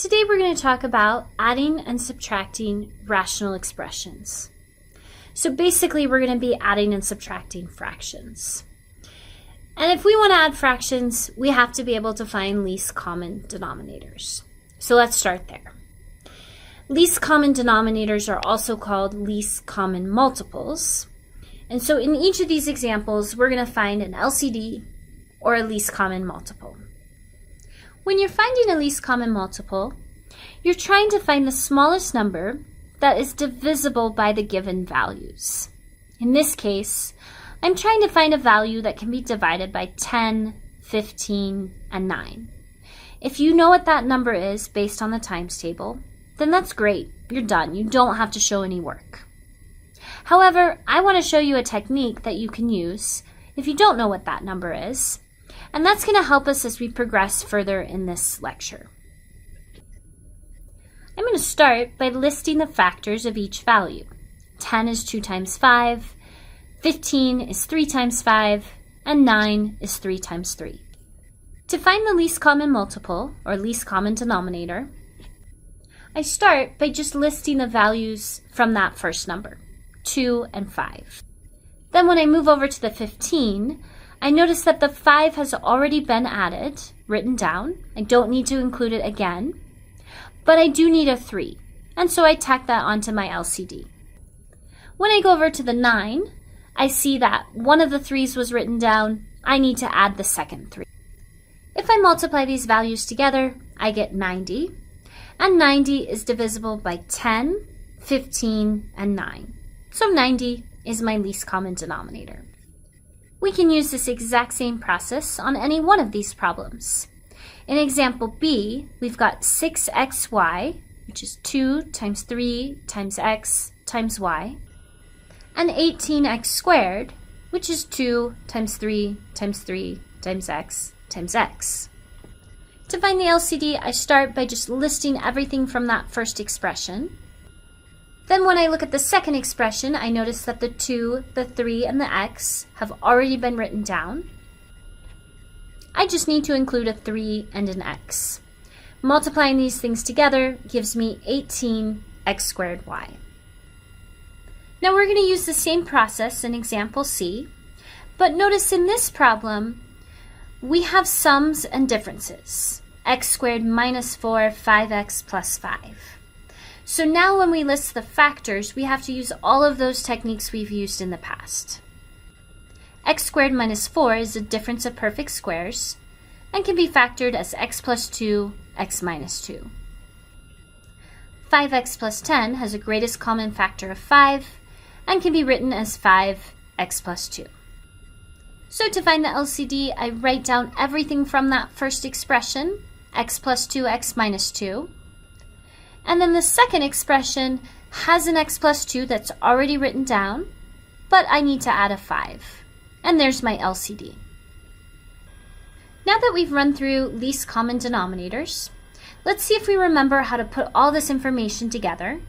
Today we're going to talk about adding and subtracting rational expressions. So basically we're going to be adding and subtracting fractions. And if we want to add fractions, we have to be able to find least common denominators. So let's start there. Least common denominators are also called least common multiples. And so in each of these examples, we're going to find an LCD or a least common multiple. When you're finding a least common multiple, you're trying to find the smallest number that is divisible by the given values. In this case, I'm trying to find a value that can be divided by 10, 15, and 9. If you know what that number is based on the times table, then that's great. You're done. You don't have to show any work. However, I want to show you a technique that you can use if you don't know what that number is, and that's going to help us as we progress further in this lecture. I'm going to start by listing the factors of each value. 10 is 2 times 5, 15 is 3 times 5, and 9 is 3 times 3. To find the least common multiple, or least common denominator, I start by just listing the values from that first number, 2 and 5. Then when I move over to the 15, I notice that the 5 has already been added, written down. I don't need to include it again, but I do need a 3, and so I tack that onto my LCD. When I go over to the 9, I see that one of the 3's was written down. I need to add the second 3. If I multiply these values together, I get 90, and 90 is divisible by 10, 15, and 9. So 90 is my least common denominator. We can use this exact same process on any one of these problems. In example B, we've got 6xy, which is 2 times 3 times x times y, and 18x squared, which is 2 times 3 times 3 times x times x. To find the LCD, I start by just listing everything from that first expression. Then when I look at the second expression, I notice that the 2, the 3, and the x have already been written down. I just need to include a 3 and an x. Multiplying these things together gives me 18x squared y. Now we're going to use the same process in example C, but notice in this problem, we have sums and differences. X squared minus 4, 5x plus 5. So now when we list the factors, we have to use all of those techniques we've used in the past. X squared minus 4 is the difference of perfect squares and can be factored as x plus 2, x minus 2. 5x plus 10 has a greatest common factor of 5 and can be written as 5x plus 2. So to find the LCD, I write down everything from that first expression, x plus 2, x minus 2. And then the second expression has an x plus 2 that's already written down, but I need to add a 5. And there's my LCD. Now that we've run through least common denominators, let's see if we remember how to put all this information together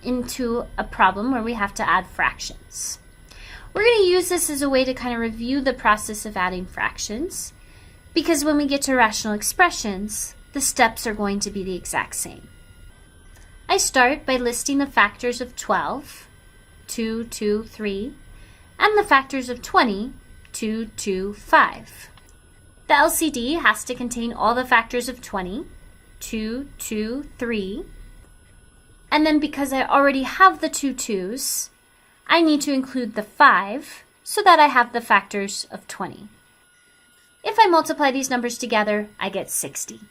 into a problem where we have to add fractions. We're going to use this as a way to kind of review the process of adding fractions, because when we get to rational expressions, the steps are going to be the exact same. I start by listing the factors of 12, 2, 2, 3, and the factors of 20, 2, 2, 5. The LCD has to contain all the factors of 20, 2, 2, 3, and then because I already have the two 2's, I need to include the 5 so that I have the factors of 20. If I multiply these numbers together, I get 60.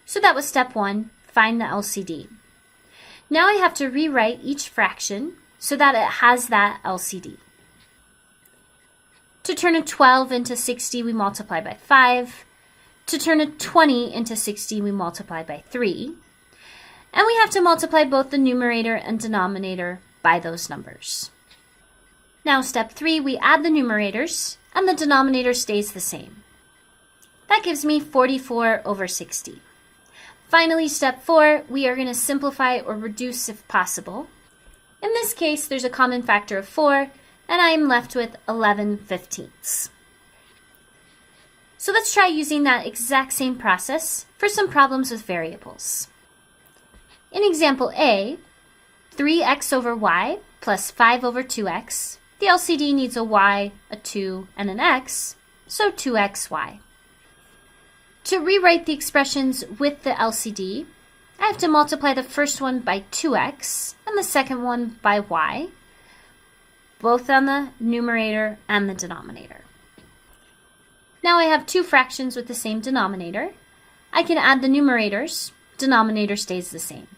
So that was step 1, find the LCD. Now I have to rewrite each fraction so that it has that LCD. To turn a 12 into 60, we multiply by 5. To turn a 20 into 60, we multiply by 3. And we have to multiply both the numerator and denominator by those numbers. Now step 3, we add the numerators, and the denominator stays the same. That gives me 44 over 60. Finally, step 4, we are going to simplify or reduce if possible. In this case, there's a common factor of 4, and I am left with 11/15. So let's try using that exact same process for some problems with variables. In example A, 3x over y plus 5 over 2x, the LCD needs a y, a 2, and an x, so 2xy. To rewrite the expressions with the LCD, I have to multiply the first one by 2x and the second one by y, both on the numerator and the denominator. Now I have two fractions with the same denominator. I can add the numerators. Denominator stays the same.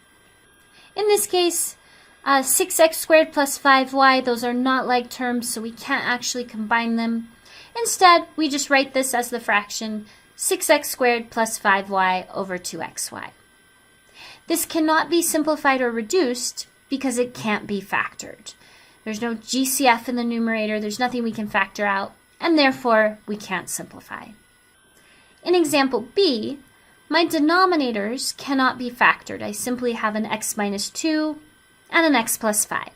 In this case, 6x squared plus 5y, those are not like terms, so we can't actually combine them. Instead, we just write this as the fraction 6x squared plus 5y over 2xy. This cannot be simplified or reduced because it can't be factored. There's no GCF in the numerator, there's nothing we can factor out, and therefore we can't simplify. In example B, my denominators cannot be factored. I simply have an x minus 2 and an x plus 5.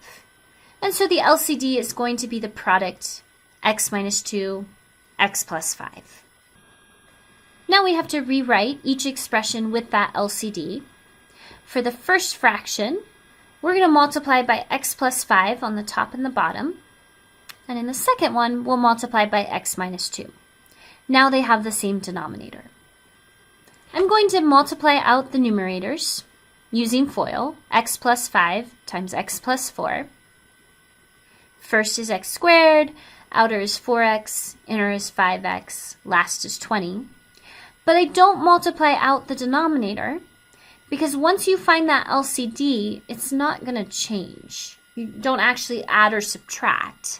And so the LCD is going to be the product x minus 2, x plus 5. Now we have to rewrite each expression with that LCD. For the first fraction, we're going to multiply by x plus 5 on the top and the bottom. And in the second one, we'll multiply by x minus 2. Now they have the same denominator. I'm going to multiply out the numerators using FOIL, x plus 5 times x plus 4. First is x squared, outer is 4x, inner is 5x, last is 20. But I don't multiply out the denominator because once you find that LCD, it's not going to change. You don't actually add or subtract.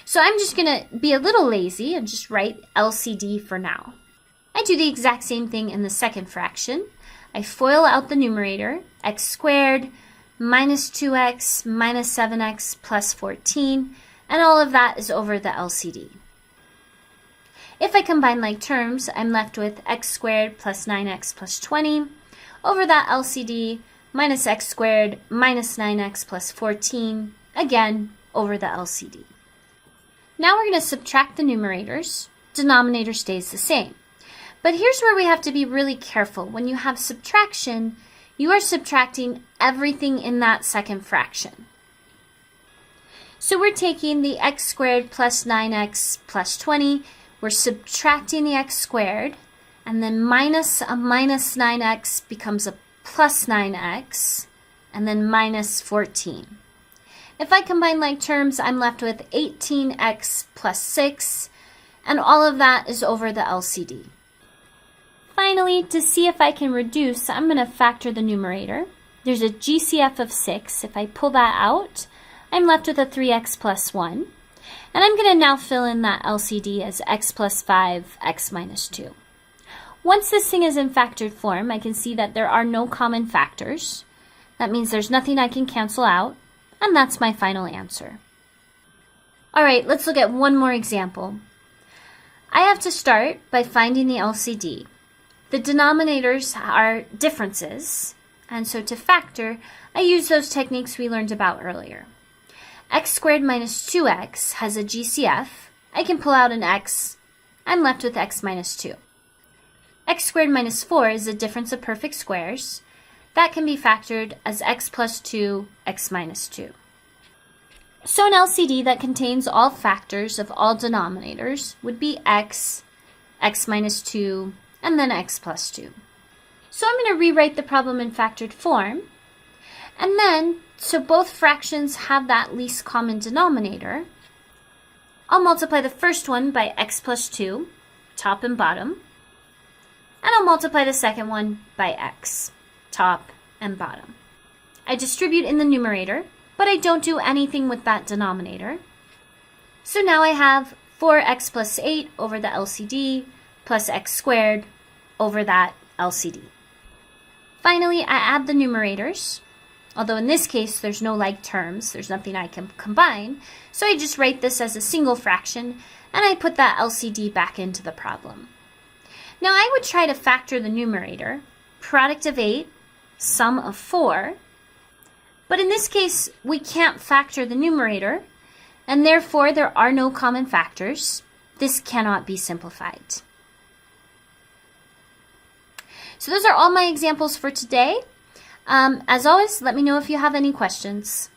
So I'm just going to be a little lazy and just write LCD for now. I do the exact same thing in the second fraction. I FOIL out the numerator, x squared minus 2x minus 7x plus 14, and all of that is over the LCD. If I combine like terms, I'm left with x squared plus 9x plus 20 over that LCD minus x squared minus 9x plus 14, again over the LCD. Now we're going to subtract the numerators. Denominator stays the same. But here's where we have to be really careful. When you have subtraction, you are subtracting everything in that second fraction. So we're taking the x squared plus 9x plus 20, we're subtracting the x squared, and then minus a minus 9x becomes a plus 9x, and then minus 14. If I combine like terms, I'm left with 18x plus 6, and all of that is over the LCD. Finally, to see if I can reduce, I'm going to factor the numerator. There's a GCF of 6. If I pull that out, I'm left with a 3x plus 1. And I'm going to now fill in that LCD as x plus 5, x minus 2. Once this thing is in factored form, I can see that there are no common factors. That means there's nothing I can cancel out, and that's my final answer. All right, let's look at one more example. I have to start by finding the LCD. The denominators are differences, and so to factor, I use those techniques we learned about earlier. X squared minus 2x has a GCF. I can pull out an x. I'm left with x minus 2. X squared minus 4 is a difference of perfect squares. That can be factored as x plus 2, x minus 2. So an LCD that contains all factors of all denominators would be x, x minus 2, and then x plus 2. So I'm going to rewrite the problem in factored form. And then, so both fractions have that least common denominator, I'll multiply the first one by x plus 2, top and bottom. And I'll multiply the second one by x, top and bottom. I distribute in the numerator, but I don't do anything with that denominator. So now I have 4x plus 8 over the LCD plus x squared over that LCD. Finally, I add the numerators, although in this case there's no like terms, there's nothing I can combine, so I just write this as a single fraction and I put that LCD back into the problem. Now I would try to factor the numerator, product of 8, sum of 4, but in this case we can't factor the numerator, and therefore there are no common factors. This cannot be simplified. So those are all my examples for today. As always, let me know if you have any questions.